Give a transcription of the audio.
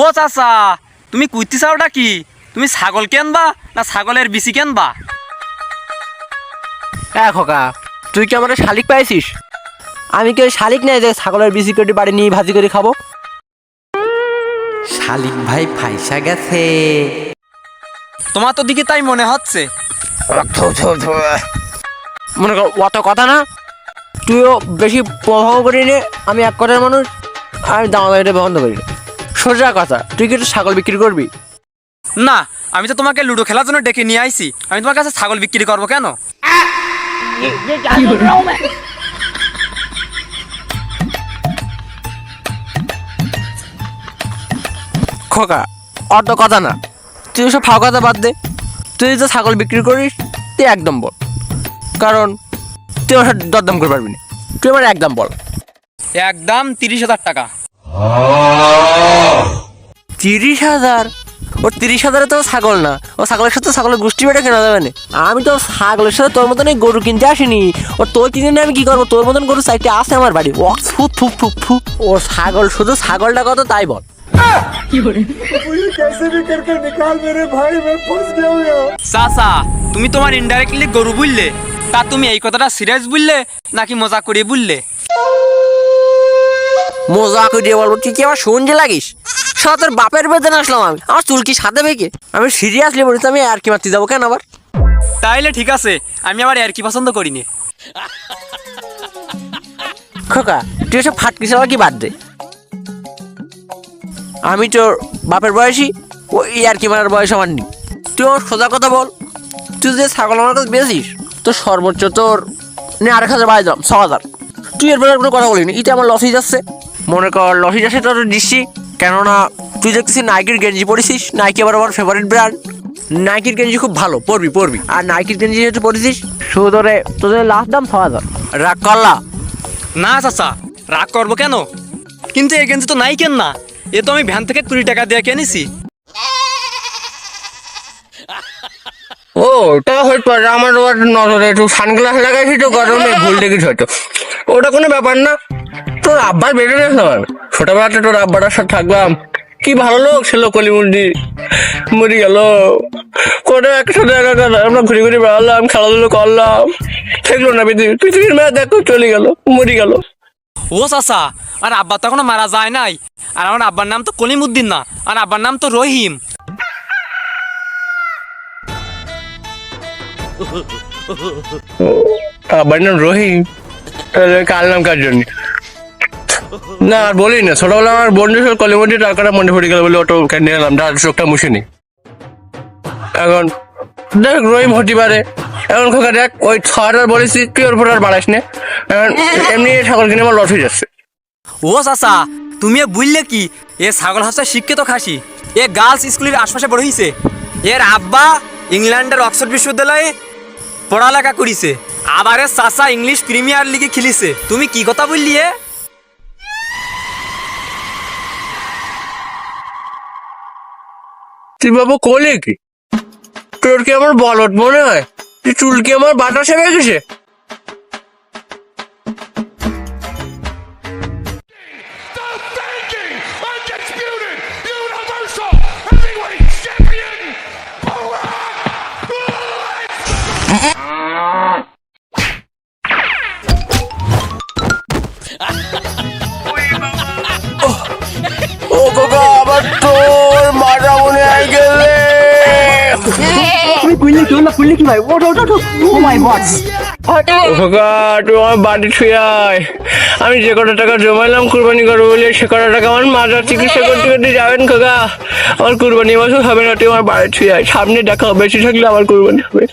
ও চাচা, তুমি কুইতি চাওটা কি? তুমি ছাগল কেনবা না ছাগলের বিচি কেনবা? খোকা, তুই কি আমার শালিক পাইছিস? আমি কি ওই শালিক নাই যে ছাগলের বিচি কেটে বাড়ি নিয়ে ভাজি করে খাবো? শালিক ভাই ফাইসা গেছে। তোমার তো দিকে তাই মনে হচ্ছে। মনে কর অত কথা না, তুইও বেশি প্রভাব করি নে। আমি এক কথার মানুষ, আমি দামাদামিটা বন্ধ করি না। সোজা কথা, তুই কি একটু ছাগল বিক্রি করবি? না, আমি তো তোমাকে লুডো খেলার জন্য ডেকে নিয়ে আইছি। আমি তোমার কাছে ছাগল বিক্রি করবো কেন? খোকা, অত কথা না, তুই ওসব ফাও কথা বাদ দে। তুই যে ছাগল বিক্রি করিস তুই একদম বল, কারণ তুই ওর সাথে দরদাম করে পারবি না। তুই আমার একদম বল। একদম 30,000 টাকা। 30,000? ও 30,000 তো ছাগল না, ও ছাগলের সাথে ছাগলের গোষ্ঠী বেটা কেনা যাবে না। আমি তো ছাগলের সাথে তোর মতন গরু কিনতে আসিনি। ও তোর কিনে আমি কি করবো? তোর মতন গরু চাইতে আসে আমার বাড়ি। ফু ফু ফু ফু। ও ছাগল, শুধু ছাগলটা কত তাই বল। চাচা, তুমি তোমার ইনডাইরেক্টলি গরু বুঝলে, তা তুমি এই কথাটা সিরিয়াস বুঝলে নাকি মজা করে বুঝলে? মজা করে দিয়ে বলবো, তুই কি আমার শুনতে লাগিস? সারা তোর বাপের বেতন আসলাম আমি, আমার চুল কি সাথে ভেকে? আমি সিরিয়াসলি বলিস, আমি আর কি মারতে যাবো কেন আবার? তাইলে ঠিক আছে, আমি আবার আর কি পছন্দ করিনি। খোকা, তুই এসব ফাটকি চালা কি বাদ দে। আমি তোর বাপের বয়সী, ও আর কি মারার বয়স আমার নেই। তুই আমার সোজা কথা বল, তুই যে ছাগল আমার কাছে বেশিস, তোর সর্বোচ্চ তোর 8,000 বাড়ি দাম 6,000। তুই এরপরে কোনো কথা বলিনি, এটা আমার লসই যাচ্ছে। মনে কর লসই যাচ্ছে তোর দিচ্ছি, কেননা তুই দেখতেছি নাইকির গেঞ্জি পরেছিস। নাইকি আবার আমার ফেভারিট ব্র্যান্ড। নাইকির গেঞ্জি খুব ভালো, পরবি। আর নাইকির গেঞ্জি যেহেতু পরেছিস, শুধু ধরে তোদের লাস্ট দাম 6,000। রাগ করলা? না চাচা, রাগ করবো কেন? কিন্তু এই গেঞ্জি তো নাই কেন না, এ তো আমি ভ্যান থেকে 20 টাকা দিয়ে কিনেছি। ও ওটা হয়তো আমার নজরে একটু সানগ্লাস লাগাইছি তো গরমে ভুল দেখিস হয়তো। ওটা কোনো ব্যাপার না। তোর আব্বার বেড়ে গেছে আমার। ছোটবেলাতে তোর আব্বাটার সাথে থাকলাম, কি ভালো লোক ছিল। কলিমুন্ডি মরি গেল, কোনো একসাথে আমরা ঘুরে বেড়ালাম, খেলাধুলো করলাম, থাকলো না পৃথিবীর মেয়ে দেখো চলে গেল, মরি গেল। ও চাচা, আর আব্বা তো এখনো মারা যায় নাই। আর আমার আব্বার নাম তো কলিমুদ্দিন না, আর আব্বার নাম তো রহিম। আব্বার নাম রহিম? কার নাম কার জন্য? না আর বলি না, ছোটবেলা আমার বন্ধু কলিমুন্ডি টাকাটা মনে পড়ে গেল বলে অটো নিয়ে এলাম, তার চোখটা মুছিনি। এখন দেখ রহিম হতে পারে। এখন খোকা দেখ, ওই 6,000 বলেছি, তুই ওর উপর আর বাড়াস না। এখন এমনি ছাগল কিনে আমার লস হয়ে যাচ্ছে। ও চাচা, তুমি বুঝলে কি, এ ছাগল হাসা শিক্ষিত খাসি। এ গার্লস স্কুলের আশপাশে বড় হয়েছে। এর আব্বা ইংল্যান্ডের অক্সফোর্ড বিশ্ববিদ্যালয়ে পড়ালেখা করিছে। আবার এর চাচা ইংলিশ প্রিমিয়ার লিগে খেলিছে। তুমি কি কথা বললি? তুই বাবু কোলে কি? তোর কি আমার বলদ মনে হয়? তুই চুল কি আমার বাতাসে গেছে? ও বাবা, আবার তোর মারা মনে হয়ে গেলে। বাড়ি ছুঁয়ে আয়। আমি যে কটা টাকা জমাইলাম কুরবানি করবো বলে, সে কটা টাকা আমার মাজার চিকিৎসা করতে করতে যাবেন খোকা। আমার কুরবানি বছর হবে না, তুই আমার বাড়ি ছুঁয়ে আয়। সামনে দেখা বেশি থাকলে আমার কুরবানি হবে।